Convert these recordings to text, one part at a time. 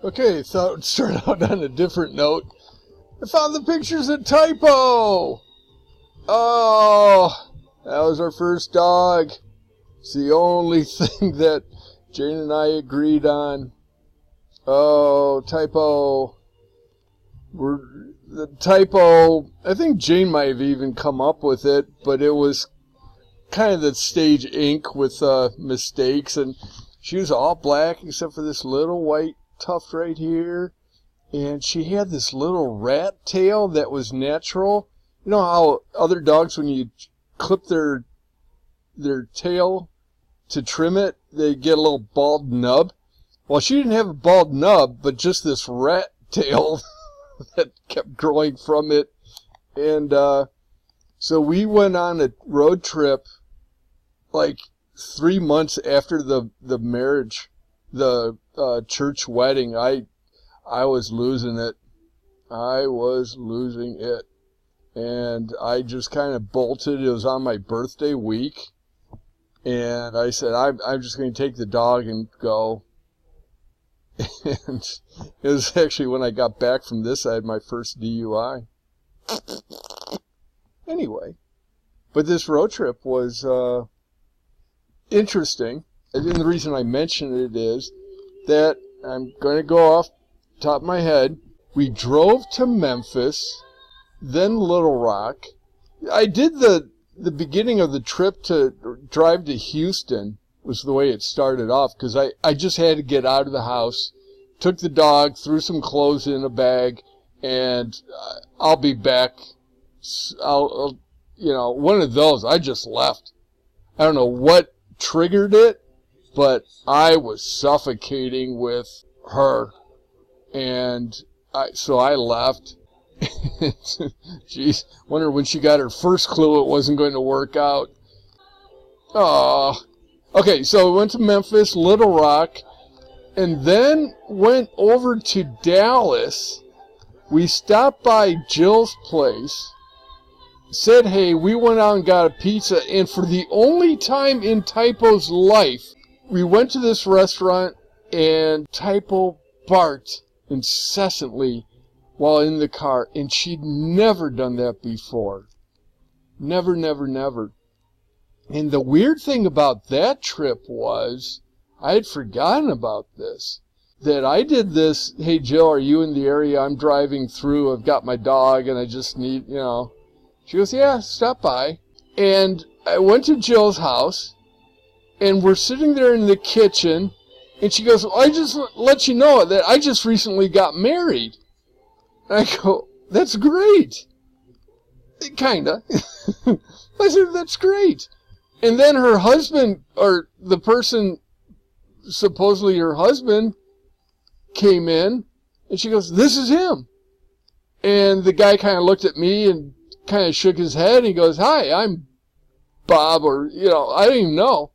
Okay, thought it would start out on a different note. I found the pictures at Typo! Oh, that was our first dog. It's the only thing that Jane and I agreed on. Oh, Typo. The Typo, I think Jane might have even come up with it, but it was kind of the stage ink with mistakes, and she was all black except for this little white tuft right here, and she had this little rat tail that was natural. You know how other dogs, when you clip their tail to trim it, they get a little bald nub? Well, she didn't have a bald nub, but just this rat tail that kept growing from it. And so we went on a road trip like 3 months after the marriage, the church wedding. I was losing it. I was losing it. And I just kind of bolted. It was on my birthday week. And I said, I'm just going to take the dog and go. And it was actually when I got back from this, I had my first DUI. Anyway, but this road trip was interesting. And the reason I mention it is that I'm going to go off the top of my head. We drove to Memphis, then Little Rock. I did the beginning of the trip to drive to Houston was the way it started off, because I just had to get out of the house, took the dog, threw some clothes in a bag, and I'll be back. I'll one of those. I just left. I don't know what triggered it, but I was suffocating with her, and so I left. Jeez, wonder when she got her first clue it wasn't going to work out. Oh, okay, so we went to Memphis, Little Rock, and then went over to Dallas. We stopped by Jill's place, said hey, we went out and got a pizza, and for the only time in Typo's life, we went to this restaurant and Typo barked incessantly while in the car, and she'd never done that before. Never, never, never. And the weird thing about that trip was, I had forgotten about this, that I did this, hey Jill, are you in the area? I'm driving through, I've got my dog, and I just need, She goes, yeah, stop by. And I went to Jill's house, and we're sitting there in the kitchen, and she goes, well, I just let you know that I just recently got married. I go, that's great. Kinda. I said, that's great. And then her husband, or the person, supposedly her husband, came in, and she goes, this is him. And the guy kind of looked at me and kind of shook his head, and he goes, hi, I'm Bob, or, I don't even know.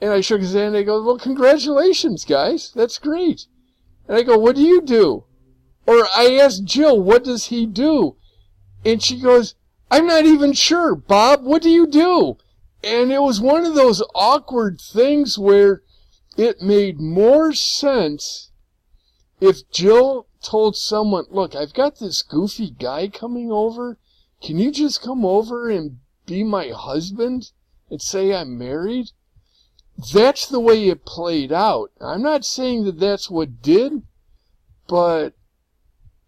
And I shook his hand, and he goes, well, congratulations, guys. That's great. And I go, what do you do? Or I asked Jill, what does he do? And she goes, I'm not even sure, Bob, what do you do? And it was one of those awkward things where it made more sense if Jill told someone, look, I've got this goofy guy coming over. Can you just come over and be my husband and say I'm married? That's the way it played out. I'm not saying that that's what did, but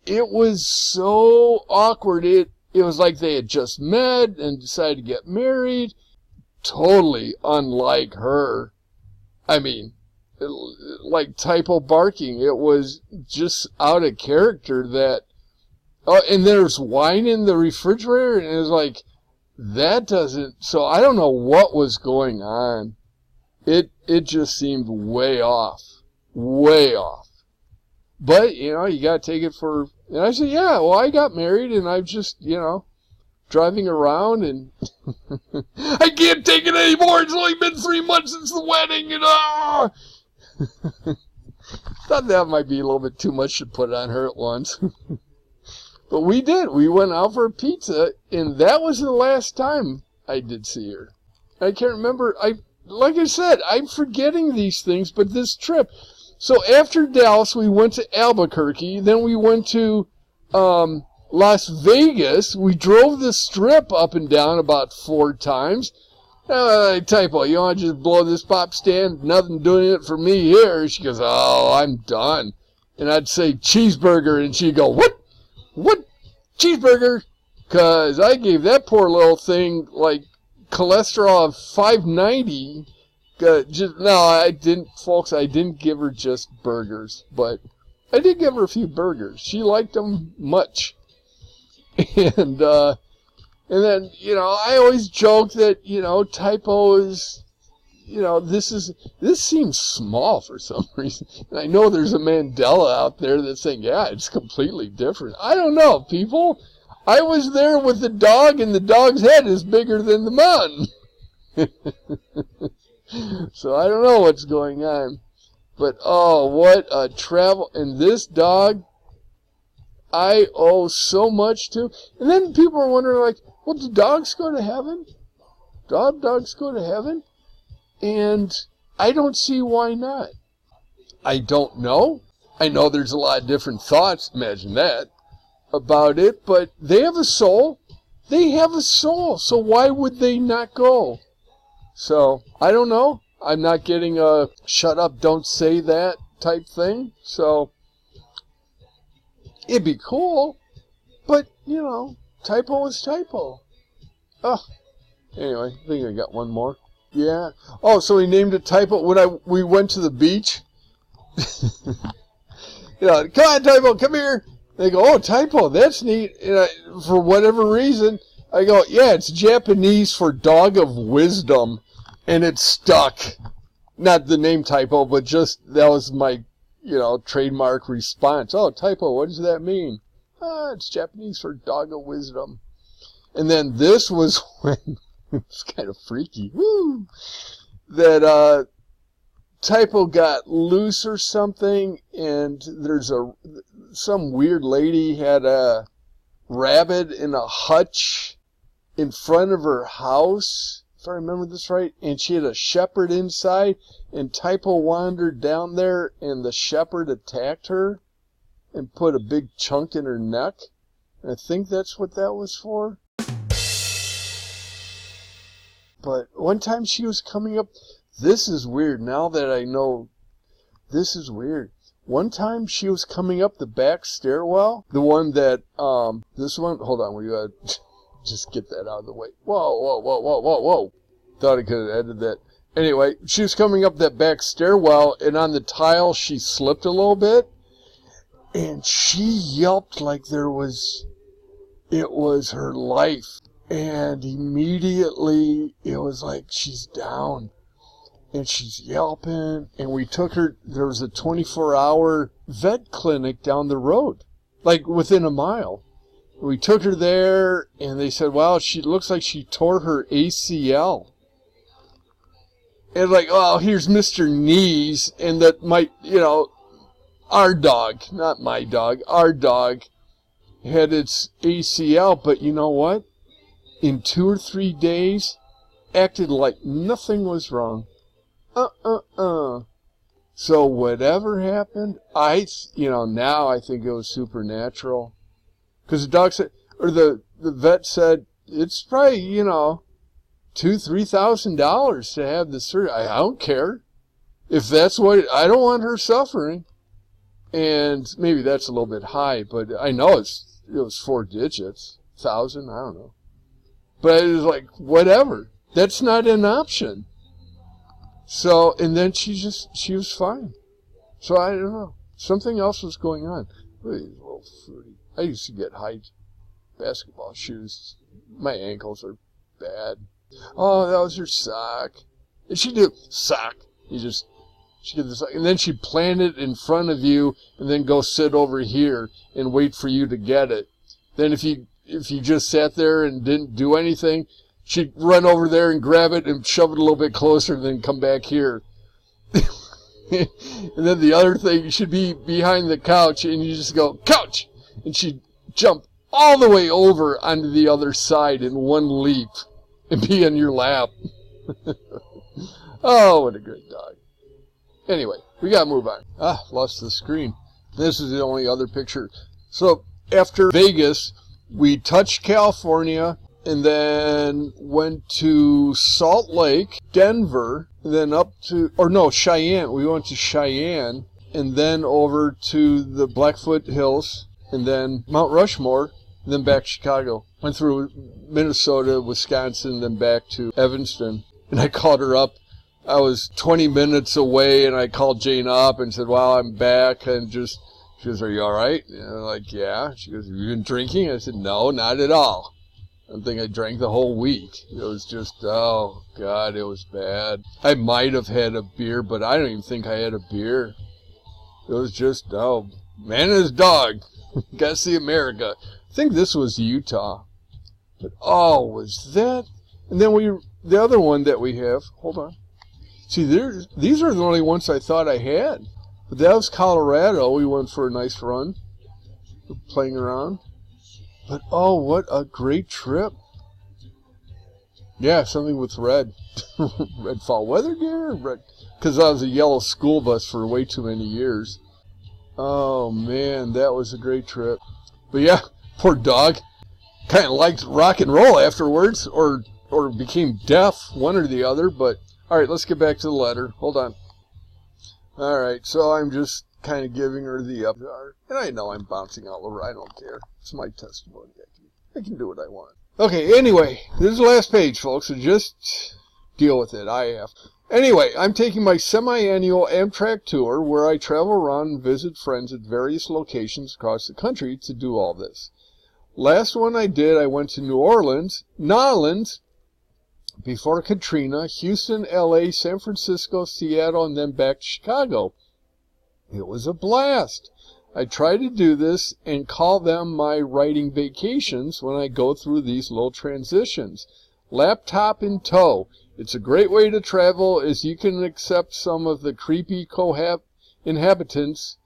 it was so awkward. It was like they had just met and decided to get married. Totally unlike her. I mean, like Typo barking. It was just out of character that... Oh, and there's wine in the refrigerator, and it was like, that doesn't... So I don't know what was going on. It just seemed way off. Way off. But, you got to take it for... And I said, yeah, well, I got married, and I'm just, driving around, and I can't take it anymore. It's only been 3 months since the wedding, and thought that might be a little bit too much to put on her at once. But we did. We went out for a pizza, and that was the last time I did see her. I can't remember. Like I said, I'm forgetting these things, but this trip... So after Dallas, we went to Albuquerque. Then we went to Las Vegas. We drove the Strip up and down about 4 times. Typo, you want to just blow this pop stand? Nothing doing it for me here. She goes, oh, I'm done. And I'd say cheeseburger, and she'd go, what? What? Cheeseburger? Because I gave that poor little thing, like, cholesterol of 590. No, I didn't, folks, I didn't give her just burgers. But I did give her a few burgers. She liked them much. And then, you know, I always joke that, you know, Typo is, you know, this seems small for some reason. And I know there's a Mandela out there that's saying, yeah, it's completely different. I don't know, people. I was there with the dog, and the dog's head is bigger than the mountain. So I don't know what's going on. But, oh, what a travel. And this dog, I owe so much to. And then people are wondering, like, well, do dogs go to heaven? Dogs go to heaven? And I don't see why not. I don't know. I know there's a lot of different thoughts, imagine that, about it, but they have a soul. They have a soul, so why would they not go? So, I don't know. I'm not getting a shut up, don't say that type thing, so it'd be cool, but, you know, Typo is Typo. Oh, anyway, I think I got one more. Yeah. Oh, so he named it Typo when we went to the beach. You know, come on, Typo, come here. They go, oh, Typo, that's neat. And for whatever reason, I go, yeah, it's Japanese for dog of wisdom, and it stuck. Not the name Typo, but just that was my, you know, trademark response. Oh, Typo, what does that mean? It's Japanese for dog of wisdom. And then this was when, it's kind of freaky, woo, that Typo got loose or something, and there's some weird lady had a rabbit in a hutch in front of her house, if I remember this right, and she had a shepherd inside, and Typo wandered down there, and the shepherd attacked her and put a big chunk in her neck. And I think that's what that was for. But one time she was coming up, this is weird, now that I know, this is weird. One time she was coming up the back stairwell, the one that, this one, hold on, we gotta just get that out of the way. Whoa. Thought I could have edited that. Anyway, she was coming up that back stairwell, and on the tile she slipped a little bit, and she yelped like it was her life. And immediately it was like she's down. And she's yelping, and we took her, there was a 24-hour vet clinic down the road, like within a mile. We took her there, and they said, wow, she looks like she tore her ACL. And like, oh, here's Mr. Knees, and that might, you know, our dog, not my dog, our dog had its ACL, but you know what? In 2 or 3 days, acted like nothing was wrong. So whatever happened, now I think it was supernatural. Because the dog said, or the vet said, it's probably, $2,000-$3,000 to have the surgery. I don't care. If that's what, I don't want her suffering. And maybe that's a little bit high, but I know it was 4 digits. 1,000, I don't know. But it was like, whatever. That's not an option. So, and then she was fine. So I don't know. Something else was going on. Really, a little fruity. I used to get high basketball shoes. My ankles are bad. Oh, that was her sock. And she did sock. She did the sock. And then she'd plant it in front of you and then go sit over here and wait for you to get it. Then if you just sat there and didn't do anything, she'd run over there and grab it and shove it a little bit closer and then come back here. And then the other thing, she'd be behind the couch and you just go, couch! And she'd jump all the way over onto the other side in one leap and be in your lap. Oh, what a great dog. Anyway, We gotta move on. Ah, lost the screen. This is the only other picture. So after Vegas, we touched California and then went to Salt Lake, Denver, and then up to, or no, Cheyenne. We went to Cheyenne and then over to the Blackfoot Hills and then Mount Rushmore, and then back to Chicago. Went through Minnesota, Wisconsin, then back to Evanston. And I called her up. I was 20 minutes away, and I called Jane up and said, "Well, I'm back," and she goes, "Are you all right?" And I'm like, "Yeah." She goes, "Have you been drinking?" I said, "No, not at all. I think I drank the whole week." It was just, oh, God, it was bad. I might have had a beer, but I don't even think I had a beer. It was just, oh, man and his dog. Gotta see America. I think this was Utah. But, oh, was that? And then the other one that we have, hold on. See, these are the only ones I thought I had. But that was Colorado. We went for a nice run, playing around. But, oh, what a great trip. Yeah, something with red. Red fall weather gear? Red, because I was a yellow school bus for way too many years. Oh, man, that was a great trip. But, yeah, poor dog. Kind of liked rock and roll afterwards, or became deaf, one or the other, but... All right, let's get back to the letter. Hold on. All right, so I'm just kind of giving her the update. And I know I'm bouncing all over. I don't care. It's my testimony. I can do what I want. Okay, anyway, this is the last page, folks, so just deal with it. I have. Anyway, I'm taking my semi-annual Amtrak tour where I travel around and visit friends at various locations across the country to do all this. Last one I did, I went to New Orleans, before Katrina, Houston, LA, San Francisco, Seattle, and then back to Chicago. It was a blast. I try to do this and call them my writing vacations when I go through these little transitions. Laptop in tow. It's a great way to travel as you can accept some of the creepy inhabitants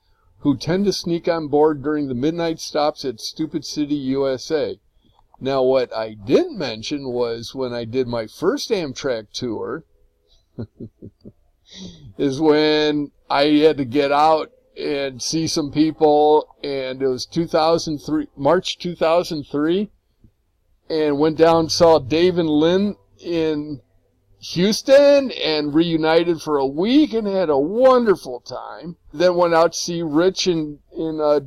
who tend to sneak on board during the midnight stops at Stupid City, USA. Now, what I didn't mention was when I did my first Amtrak tour, is when I had to get out and see some people, and it was March 2003, and went down and saw Dave and Lynn in Houston and reunited for a week and had a wonderful time. Then went out to see Rich in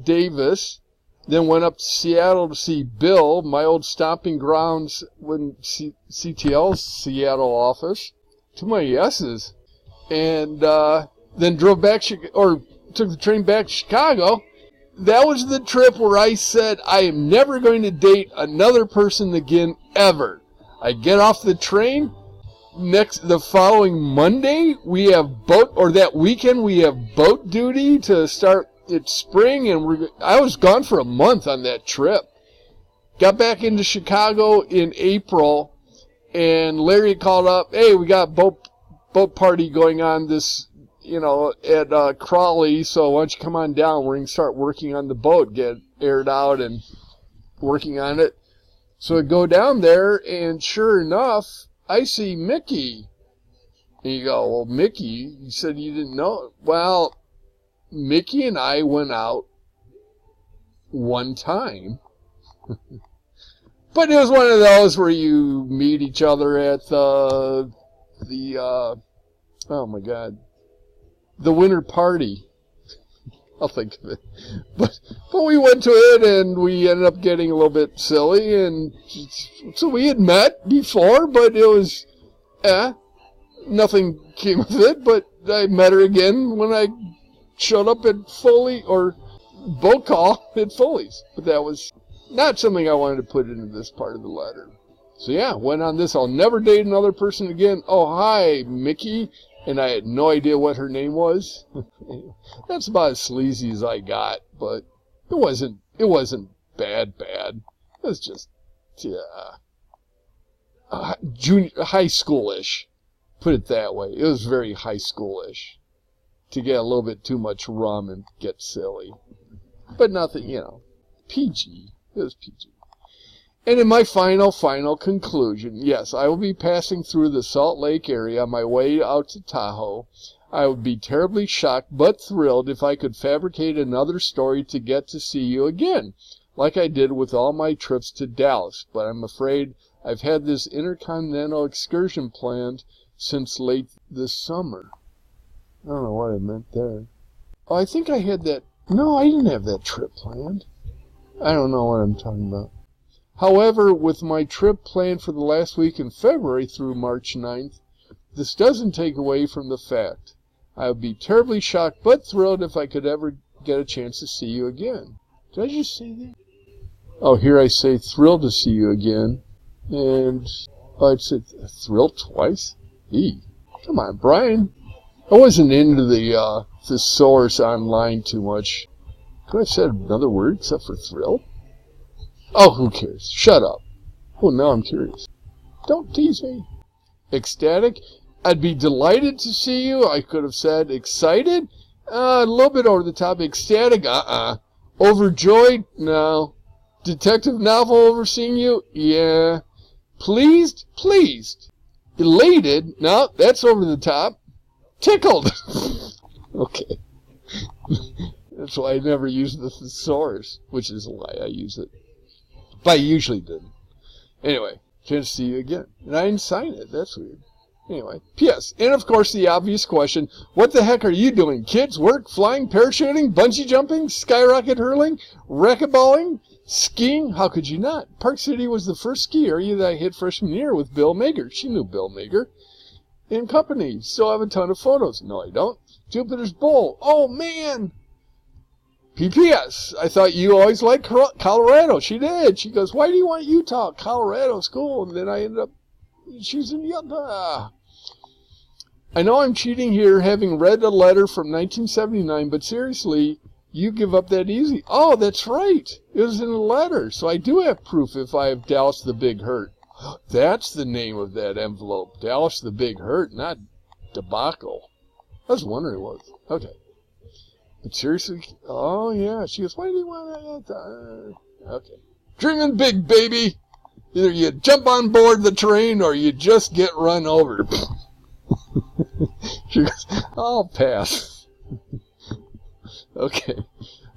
Davis. Then went up to Seattle to see Bill, my old stomping grounds when CTL's Seattle office. Too many S's. And then drove back, or took the train back to Chicago. That was the trip where I said, I am never going to date another person again, ever. I get off the train. The following Monday, we have that weekend, we have boat duty to start. It's spring, and I was gone for a month on that trip. Got back into Chicago in April, and Larry called up, "Hey, we got a boat party going on this, at Crawley, so why don't you come on down? We're going to start working on the boat, get aired out and working on it." So I go down there, and sure enough, I see Mickey. And you go, "Well, Mickey, you said you didn't know." Well, Mickey and I went out one time. But it was one of those where you meet each other at the winter party. I'll think of it. But we went to it, and we ended up getting a little bit silly, and so we had met before, but it was, nothing came of it, but I met her again when I showed up at Foley, or boat call at Foley's. But that was not something I wanted to put into this part of the letter. So yeah, went on this. I'll never date another person again. Oh, hi, Mickey. And I had no idea what her name was. That's about as sleazy as I got. But it wasn't bad. It was just, high schoolish. Put it that way. It was very high schoolish. To get a little bit too much rum and get silly. But nothing, PG. It was PG. And in my final conclusion, yes, I will be passing through the Salt Lake area on my way out to Tahoe. I would be terribly shocked but thrilled if I could fabricate another story to get to see you again, like I did with all my trips to Dallas. But I'm afraid I've had this intercontinental excursion planned since late this summer. I don't know what I meant there. Oh, I think I had that. No, I didn't have that trip planned. I don't know what I'm talking about. However, with my trip planned for the last week in February through March 9th, this doesn't take away from the fact I would be terribly shocked but thrilled if I could ever get a chance to see you again. Did I just say that? Oh, here I say thrilled to see you again. And I'd say thrilled twice? Come on, Brian. I wasn't into the thesaurus online too much. Could I have said another word except for thrilled? Oh, who cares? Shut up. Oh, now I'm curious. Don't tease me. Ecstatic? I'd be delighted to see you. I could have said excited. A little bit over the top. Ecstatic? Overjoyed? No. Detective novel over seeing you? Yeah. Pleased? Pleased. Elated? No, that's over the top. Tickled. Okay. That's why I never use the thesaurus, which is a lie. I use it. But I usually didn't. Anyway, chance to see you again. And I didn't sign it. That's weird. Anyway, P.S. And of course the obvious question, what the heck are you doing? Kids, work, flying, parachuting, bungee jumping, skyrocket hurling, racquetballing, skiing? How could you not? Park City was the first ski area that I hit freshman year with Bill Mager. She knew Bill Mager. In company. Still have a ton of photos. No, I don't. Jupiter's Bowl. Oh, man. P.P.S. I thought you always liked Colorado. She did. She goes, why do you want Utah? Colorado's cool. And then I ended up, she's in Utah. I know I'm cheating here, having read a letter from 1979, but seriously, you give up that easy. Oh, that's right. It was in a letter. So I do have proof if I have Dallas the Big Hurt. That's the name of that envelope. Dallas the Big Hurt, not debacle. I was wondering what. Okay. But seriously, oh yeah. She goes, why do you want that? Okay. Dreaming big, baby. Either you jump on board the train or you just get run over. She goes, I'll pass. Okay.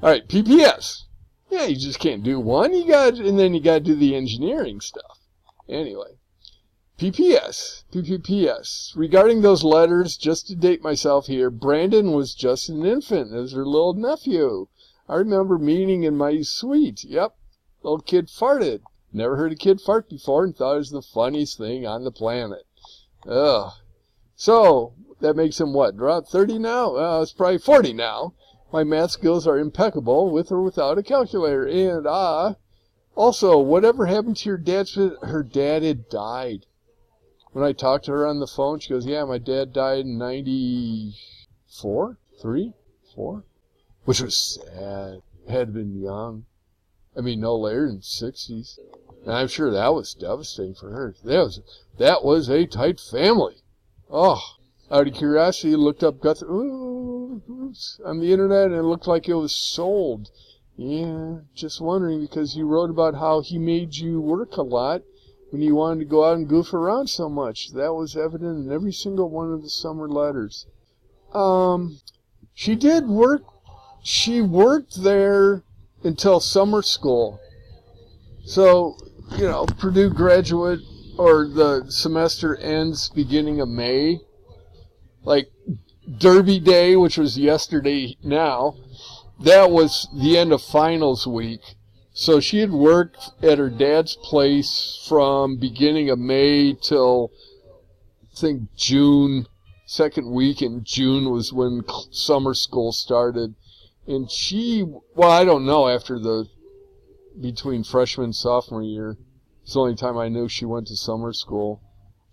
All right. PPS. Yeah, you just can't do one. And then you got to do the engineering stuff. Anyway, PPS. Regarding those letters, just to date myself here, Brandon was just an infant as her little nephew. I remember meeting in my suite. Yep, little kid farted. Never heard a kid fart before and thought it was the funniest thing on the planet. Ugh. So, that makes him what, around 30 now? It's probably 40 now. My math skills are impeccable, with or without a calculator. And, also, whatever happened to your dad's... Her dad had died. When I talked to her on the phone, she goes, yeah, my dad died in 94? 3? 4? Which was sad. Had been young. I mean, no later than 60s. And I'm sure that was devastating for her. That was a tight family. Oh, out of curiosity, I looked up Guthrie on the internet, and it looked like it was sold. Yeah, just wondering, because you wrote about how he made you work a lot when you wanted to go out and goof around so much. That was evident in every single one of the summer letters. She did work. She worked there until summer school. So, you know, Purdue graduate, or the semester ends beginning of May. Like Derby Day, which was yesterday now, that was the end of finals week. So she had worked at her dad's place from beginning of May till, I think, June. Second week in June was when summer school started. And she, well, I don't know, between freshman and sophomore year. It's the only time I knew she went to summer school.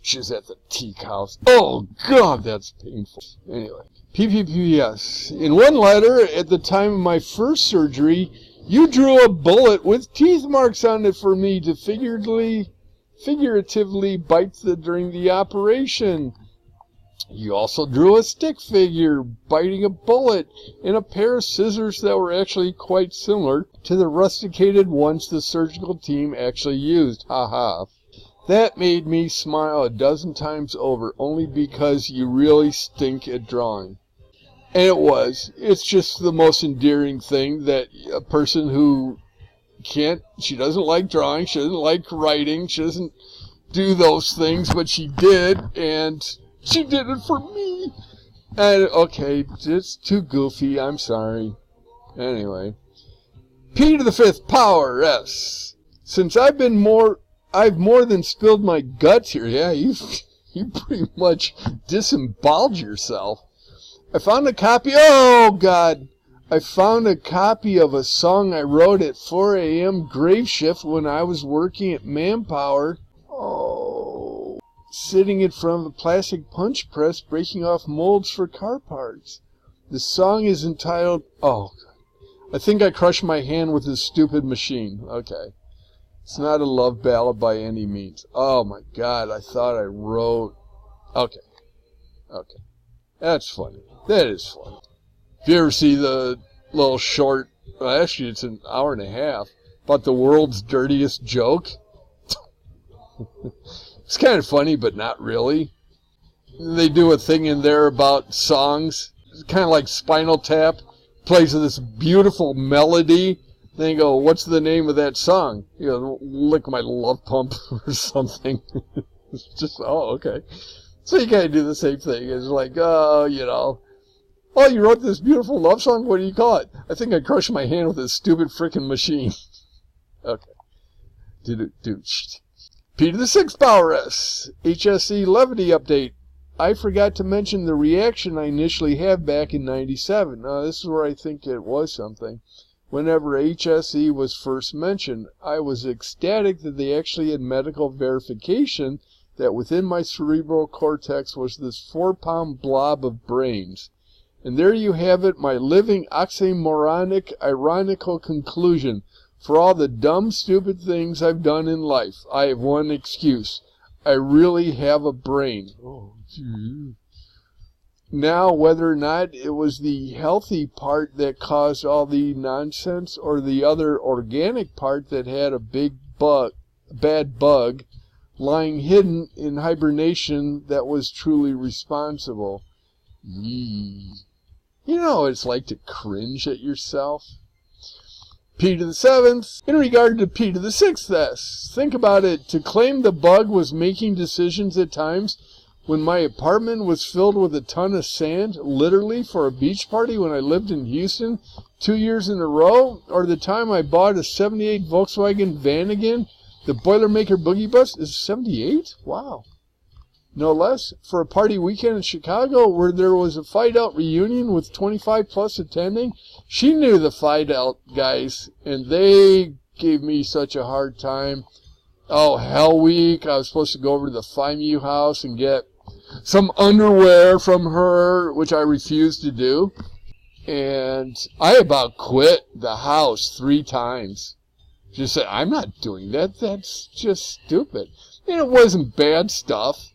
She was at the teak house. Oh, God, that's painful. Anyway, PPPS. In one letter, at the time of my first surgery, you drew a bullet with teeth marks on it for me to figuratively bite during the operation. You also drew a stick figure biting a bullet and a pair of scissors that were actually quite similar to the rusticated ones the surgical team actually used. Ha ha. That made me smile a dozen times over, only because you really stink at drawing. And it was. It's just the most endearing thing that a person who she doesn't like drawing, she doesn't like writing, she doesn't do those things, but she did, and she did it for me. And, okay, it's too goofy, I'm sorry. Anyway. P to the 5th power, S. Since I've more than spilled my guts here. Yeah, you pretty much disemboweled yourself. I found a copy of a song I wrote at 4 a.m. grave shift when I was working at Manpower. Oh, sitting in front of a plastic punch press breaking off molds for car parts. The song is entitled, I think I crushed my hand with this stupid machine. Okay. It's not a love ballad by any means. Oh my God, I thought I wrote... Okay. That's funny. That is funny. If you ever see the little short, well, actually it's an hour and a half, about the world's dirtiest joke, it's kind of funny, but not really. They do a thing in there about songs. It's kind of like Spinal Tap. Plays this beautiful melody. Then you go, what's the name of that song? You know, Lick My Love Pump or something. It's just, okay. So you kind of do the same thing. It's like, you wrote this beautiful love song? What do you call it? I think I crushed my hand with this stupid frickin' machine. Okay. P to the 6th power, S. HSE levity update. I forgot to mention the reaction I initially had back in 97. This is where I think it was something. Whenever HSE was first mentioned, I was ecstatic that they actually had medical verification that within my cerebral cortex was this 4-pound blob of brains. And there you have it, my living oxymoronic, ironical conclusion. For all the dumb, stupid things I've done in life, I have one excuse. I really have a brain. Oh, gee. Now, whether or not it was the healthy part that caused all the nonsense or the other organic part that had a bad bug lying hidden in hibernation that was truly responsible. Yee. You know what it's like to cringe at yourself? P to the 7th. In regard to P to the 6th S, think about it. To claim the bug was making decisions at times when my apartment was filled with a ton of sand, literally for a beach party when I lived in Houston 2 years in a row, or the time I bought a 78 Volkswagen van again, the Boilermaker Boogie Bus is 78? Wow. No less, for a party weekend in Chicago where there was a Fight-Out reunion with 25 plus attending. She knew the Fight-Out guys, and they gave me such a hard time. Oh, Hell Week, I was supposed to go over to the FIMU house and get some underwear from her, which I refused to do. And I about quit the house 3 times. Just said, I'm not doing that. That's just stupid. And it wasn't bad stuff.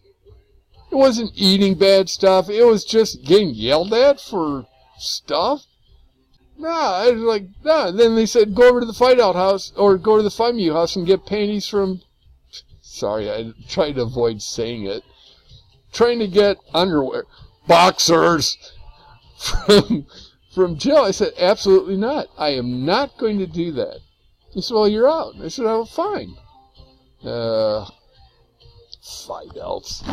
It wasn't eating bad stuff. It was just getting yelled at for stuff. I was like, Then they said, go over to the Fight-Out house, or go to the FIMU house and get panties from... Sorry, I tried to avoid saying it. Trying to get underwear. Boxers! From Jill. I said, absolutely not. I am not going to do that. He said, well, you're out. I said, oh, fine. Fight-Outs.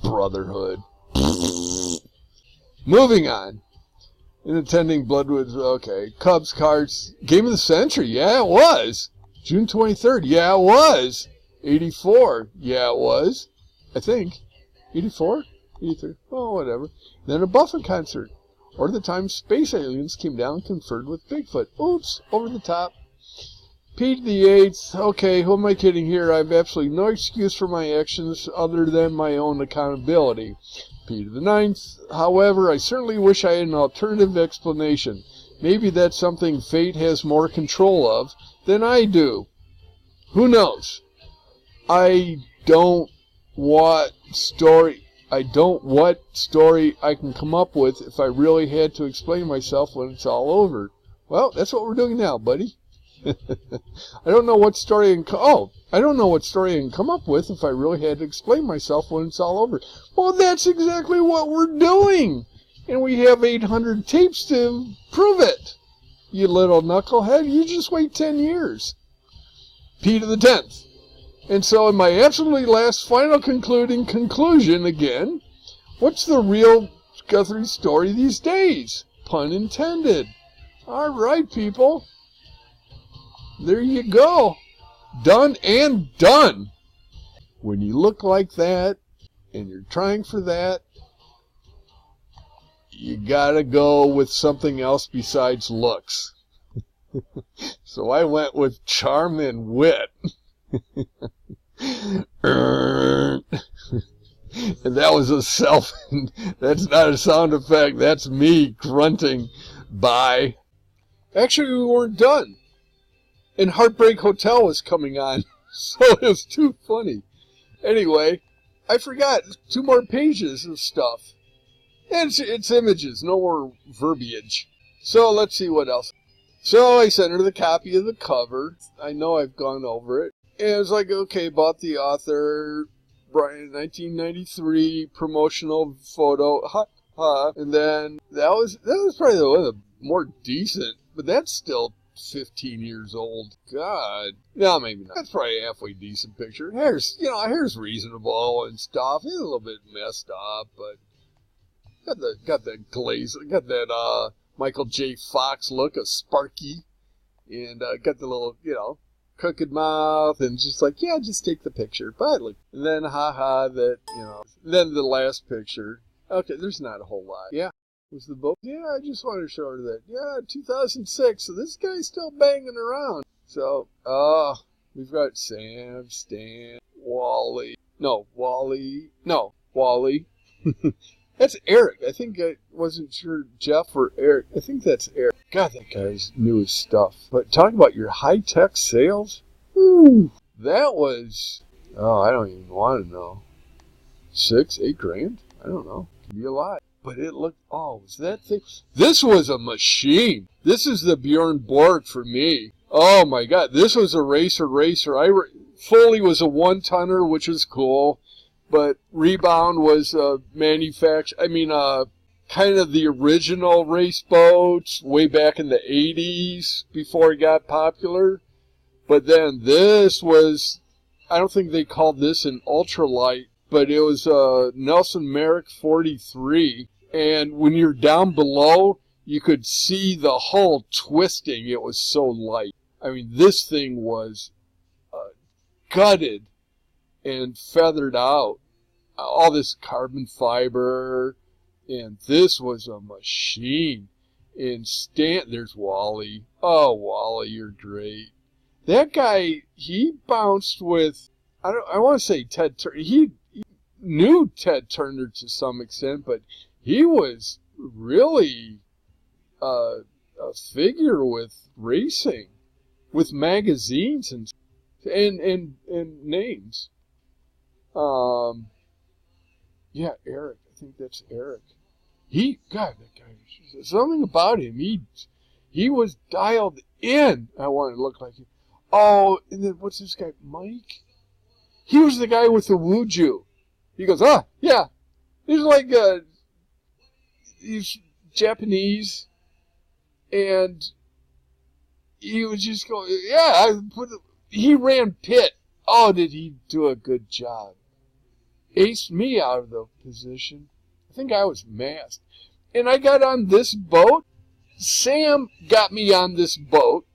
Brotherhood. Moving on. In attending Bloodwood's, okay. Cubs cards. Game of the century. Yeah, it was. June 23rd. Yeah, it was. 84. Yeah, it was. I think. 84? 83? Oh, whatever. Then a Buffett concert. Or the time space aliens came down and conferred with Bigfoot. Oops. Over the top. P to the 8th. Okay, who am I kidding here? I have absolutely no excuse for my actions other than my own accountability. P to the 9th. However, I certainly wish I had an alternative explanation. Maybe that's something fate has more control of than I do. Who knows? I don't what story I can come up with if I really had to explain myself when it's all over. Well, that's what we're doing now, buddy. I don't know what story I don't know what story I can come up with if I really had to explain myself when it's all over. Well, that's exactly what we're doing. And we have 800 tapes to prove it. You little knucklehead, you just wait 10 years. P to the 10th. And so in my absolutely last final conclusion again, what's the real Guthrie story these days? Pun intended. All right, people. There you go. Done and done. When you look like that and you're trying for that, you gotta go with something else besides looks. So I went with charm and wit. And that was that's not a sound effect, that's me grunting. Bye. Actually, we weren't done. And Heartbreak Hotel was coming on, so it was too funny. Anyway, I forgot 2 more pages of stuff. And it's images, no more verbiage. So let's see what else. So I sent her the copy of the cover. I know I've gone over it. And it was like, okay, bought the author, Brian, 1993 promotional photo. Ha ha. And then that was probably one of the more decent, but that's still 15 years old. God. No, maybe not. That's probably a halfway decent picture. Hair's reasonable and stuff. It's a little bit messed up, but got that glaze, got that Michael J. Fox look, a Sparky, and got the little, crooked mouth, and just like, yeah, just take the picture. But look, and then then the last picture. Okay, there's not a whole lot. Yeah. Was the boat? Yeah, I just wanted to show her that. Yeah, 2006. So this guy's still banging around. So, we've got Sam, Stan, Wally. No, Wally. That's Eric. I think I wasn't sure Jeff or Eric. I think that's Eric. God, that guy's knew his stuff. But talk about your high-tech sales. Woo, that was, I don't even want to know. 6, 8 grand? I don't know. Could be a lot. But it looked, was that thing? This was a machine. This is the Bjorn Borg for me. Oh my God, this was a racer. Foley was a 1-tonner, which was cool. But Rebound was kind of the original race boats way back in the 80s before it got popular. But then this was, I don't think they called this an ultralight, but it was a Nelson Merrick 43. And when you're down below, you could see the hull twisting. It was so light. I mean, this thing was gutted and feathered out. All this carbon fiber. And this was a machine. And there's Wally. Oh, Wally, you're great. That guy, he bounced with, I want to say Ted Turner. He knew Ted Turner to some extent, but he was really a figure with racing, with magazines and names. Yeah, Eric. I think that's Eric. God, that guy, something about him. He was dialed in. I wanted to look like him. Oh, and then what's this guy, Mike? He was the guy with the Wuju. He goes, yeah. He's like, he's Japanese, and he was just going, yeah, he ran pit. Oh, did he do a good job? Aced me out of the position. I think I was masked. And I got on this boat. Sam got me on this boat,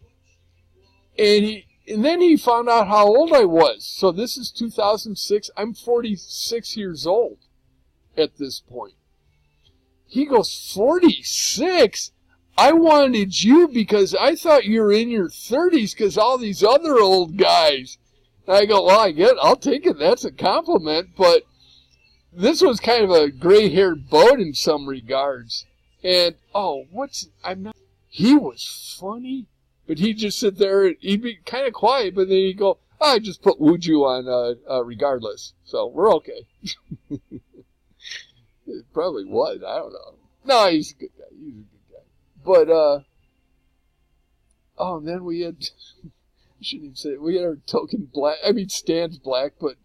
and then he found out how old I was. So this is 2006. I'm 46 years old at this point. He goes, 46? I wanted you because I thought you were in your 30s because all these other old guys. And I go, well, I'll take it. That's a compliment. But this was kind of a gray-haired boat in some regards. And, he was funny. But he'd just sit there and he'd be kind of quiet, but then he'd go, I just put Wuju on regardless. So we're okay. It probably was. I don't know. No, he's a good guy. But, Oh, and then we had, I shouldn't even say it, we had our token black, I mean, Stan's black, but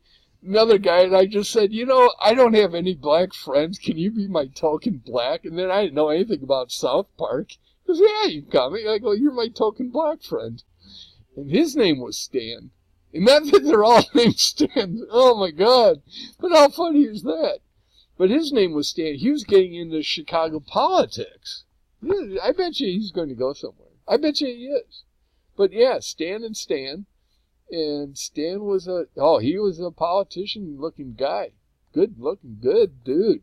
another guy, and I just said, you know, I don't have any black friends. Can you be my token black? And then I didn't know anything about South Park. He goes, yeah, you can come. I go, you're my token black friend. And his name was Stan. And not that they're all named Stan. Oh, my God. But how funny is that? But his name was Stan. He was getting into Chicago politics. Yeah, I bet you he's going to go somewhere. I bet you he is. But, yeah, Stan and Stan. And Stan was he was a politician-looking guy. Good-looking, good dude.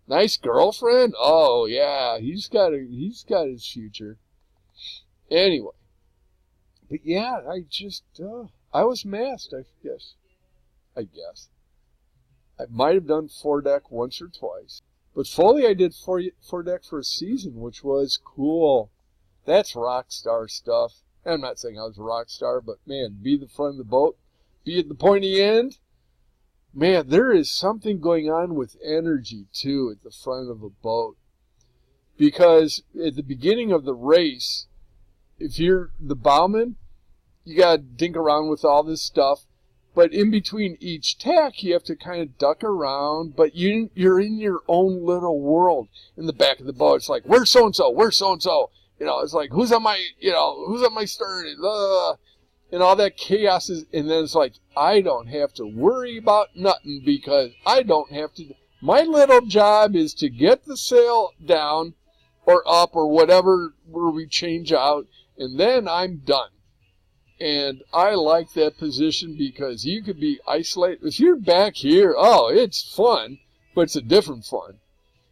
Nice girlfriend. Oh, yeah, he's got his future. Anyway. But, yeah, I was masked, I guess. I might have done foredeck once or twice. But fully I did foredeck for a season, which was cool. That's rock star stuff. I'm not saying I was a rock star, but, man, be the front of the boat, be at the pointy end. Man, there is something going on with energy, too, at the front of a boat. Because at the beginning of the race, if you're the bowman, you got to dink around with all this stuff. But in between each tack, you have to kind of duck around. But you're in your own little world. In the back of the boat, it's like, where's so-and-so? Where's so-and-so? You know, it's like, who's on my stern? And all that chaos is, and then it's like, I don't have to worry about nothing because I don't have to. My little job is to get the sail down or up or whatever where we change out, and then I'm done. And I like that position because you could be isolated. If you're back here, oh, it's fun, but it's a different fun.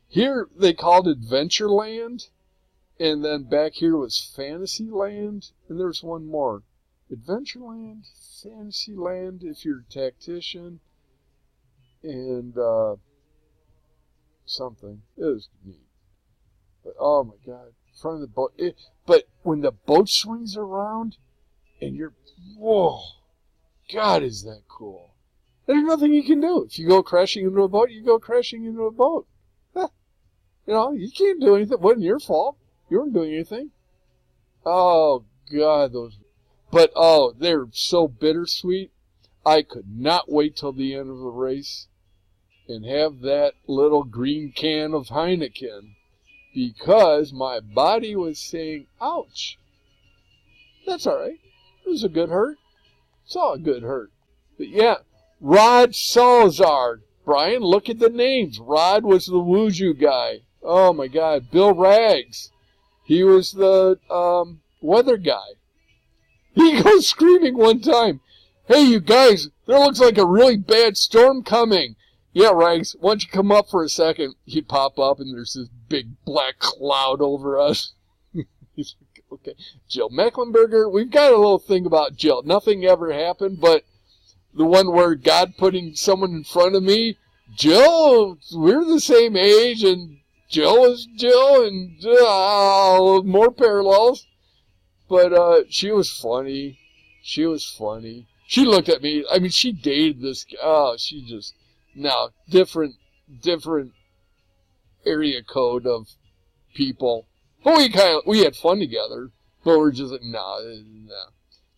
Here they called Adventureland. And then back here was Fantasyland, and there's one more. Adventureland, Fantasyland, if you're a tactician, and something. It was neat. But, oh, my God, front of the boat. But when the boat swings around, and you're, whoa, God, is that cool. There's nothing you can do. If you go crashing into a boat, you go crashing into a boat. Huh. You know, you can't do anything. It wasn't your fault. You weren't doing anything. Oh, God, those. But, oh, they're so bittersweet. I could not wait till the end of the race and have that little green can of Heineken because my body was saying, ouch. That's all right. It was a good hurt. It's all a good hurt. But, yeah, Rod Salazar. Brian, look at the names. Rod was the Wuju guy. Oh, my God. Bill Rags. He was the weather guy. He goes screaming one time, hey, you guys, there looks like a really bad storm coming. Yeah, Rags, why don't you come up for a second? He'd pop up, and there's this big black cloud over us. He's like, okay. Jill Mecklenburger, we've got a little thing about Jill. Nothing ever happened, but the one where God putting someone in front of me, Jill, we're the same age, and Jill is Jill, and more parallels. But she was funny. She was funny. She looked at me. I mean, she dated this guy. Oh, she just, no, different area code of people. But we had fun together. But we're just like, no.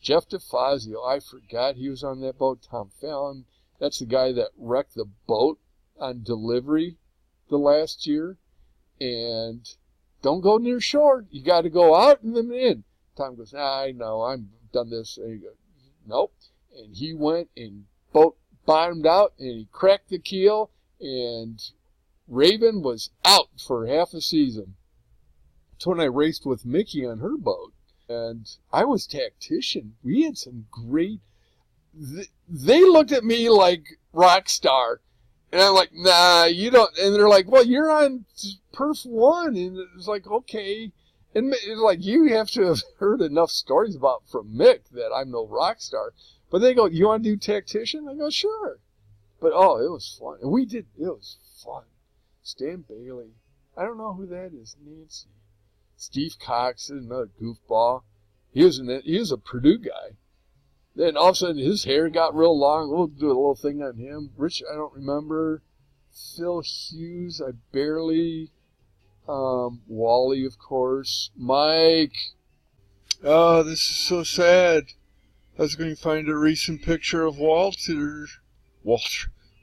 Jeff DeFazio, I forgot he was on that boat. Tom Fallon, that's the guy that wrecked the boat on delivery the last year. And don't go near shore. You got to go out and then in. Tom goes, I know, I've done this. And he goes, nope. And he went and boat bottomed out and he cracked the keel. And Raven was out for half a season. That's when I raced with Mickey on her boat. And I was tactician. We had some great... They looked at me like rock star. And I'm like, nah, you don't. And they're like, well, you're on Perf 1. And it's like, okay. And it's like, you have to have heard enough stories from Mick that I'm no rock star. But they go, you want to do tactician? I go, sure. But, oh, it was fun. And it was fun. Stan Bailey. I don't know who that is. Nancy. Steve Cox, another goofball. He was a Purdue guy. Then all of a sudden his hair got real long. We'll do a little thing on him. Rich, I don't remember. Phil Hughes, I barely. Wally, of course. Mike. Oh, this is so sad. I was going to find a recent picture of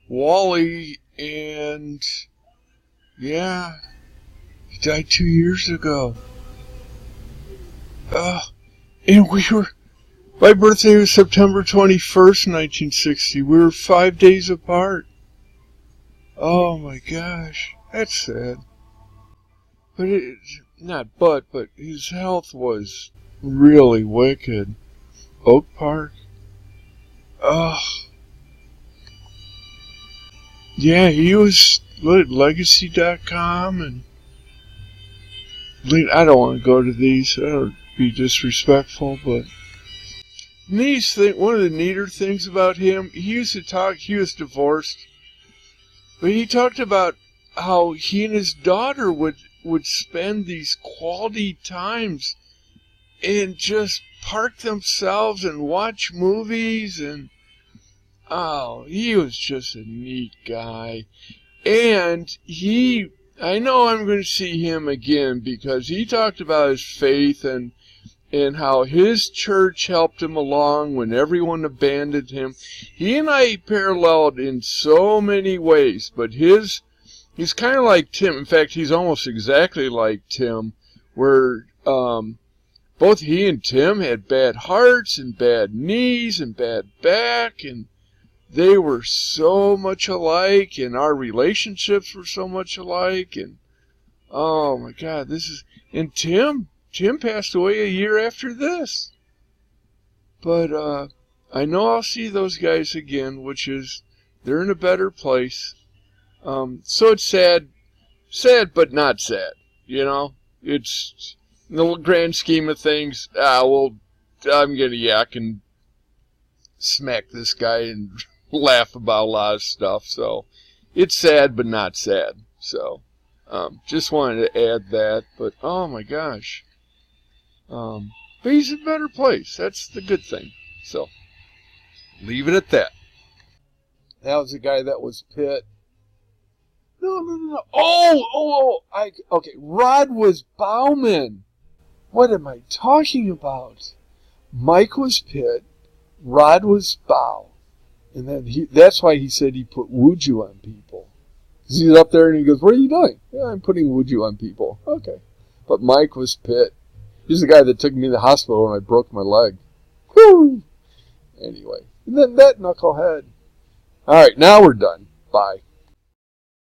Wally, and yeah, he died 2 years ago. And my birthday was September 21st, 1960. We were 5 days apart. Oh my gosh, that's sad. But his health was really wicked. Oak Park. Oh. Yeah, he was at Legacy.com, and I don't want to go to these. I don't be disrespectful, but one of the neater things about him, he used to talk, he was divorced, but he talked about how he and his daughter would spend these quality times and just park themselves and watch movies, and oh, he was just a neat guy. And I know I'm going to see him again, because he talked about his faith and how his church helped him along when everyone abandoned him. He and I paralleled in so many ways, but he's kind of like Tim. In fact, he's almost exactly like Tim, where both he and Tim had bad hearts and bad knees and bad back, and they were so much alike, and our relationships were so much alike, and oh my God, and Tim passed away a year after this. But I know I'll see those guys again, they're in a better place. So it's sad but not sad, It's, in the grand scheme of things, I'm gonna yak and smack this guy and laugh about a lot of stuff. So it's sad but not sad. So just wanted to add that. But oh my gosh. But he's in a better place. That's the good thing. So leave it at that. That was the guy that was Pitt. No. Okay. Rod was Bauman. What am I talking about? Mike was Pitt. Rod was Bow. And then that's why he said he put Wuju on people. Because he's up there and he goes, "What are you doing?" "Yeah, I'm putting Wuju on people." Okay. But Mike was Pitt. He's the guy that took me to the hospital when I broke my leg. Woo! Anyway. And then that knucklehead. Alright, now we're done. Bye.